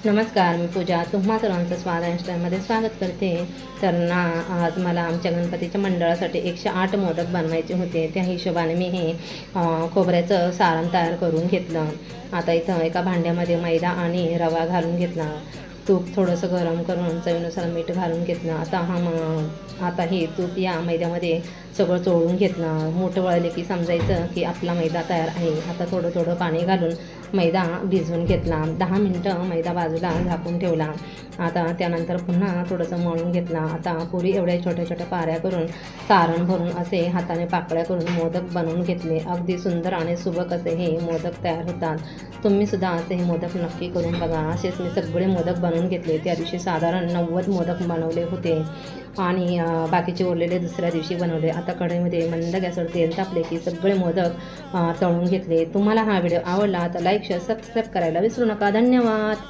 नमस्कार, मी पूजा. तुम्हा सर्वांचं स्वादिष्टमध्ये स्वागत करते. तर ना, आज मला आमच्या गणपतीच्या मंडळासाठी 108 मोदक बनवायचे होते. त्या हिशोबाने मी हे खोबऱ्याचं सारण तयार करून घेतलं. आता इथं एका भांड्यामध्ये मैदा आणि रवा घालून घेतला. तूप थोडंसं गरम करून चवीनुसार मीठ घालून घेतलं. आता हे तूप या मैद्यामध्ये सगळं चोळून घेतलं. मोठं वळले की समजायचं की आपला मैदा तयार आहे. आता थोडं थोडं पाणी घालून मैदा भिजवून घेतला. 10 मिनटं मैदा बाजूला झाकून ठेवला. आता त्यानंतर पुन्हा थोडंसं मळून घेतला. आता पुरी एवढ्या छोट्या छोट्या पाऱ्या करून सारण भरून असे हाताने पाकळ्या करून मोदक बनवून घेतले. अगदी सुंदर आणि सुबक असे हे मोदक तयार होतात. तुम्हीसुद्धा असे हे मोदक नक्की करून बघा. असेच मी सगळे मोदक बनवून घेतले. त्या दिवशी साधारण 90 मोदक बनवले होते आणि बाकीचे उरलेले दुसऱ्या दिवशी बनवले. आता कढईमध्ये मंद गॅसवर तेल तापले की सगळे मोदक तळून घेतले. तुम्हाला हा व्हिडिओ आवडला तर लाईक शेअर सबस्क्राईब करायला विसरू नका. धन्यवाद.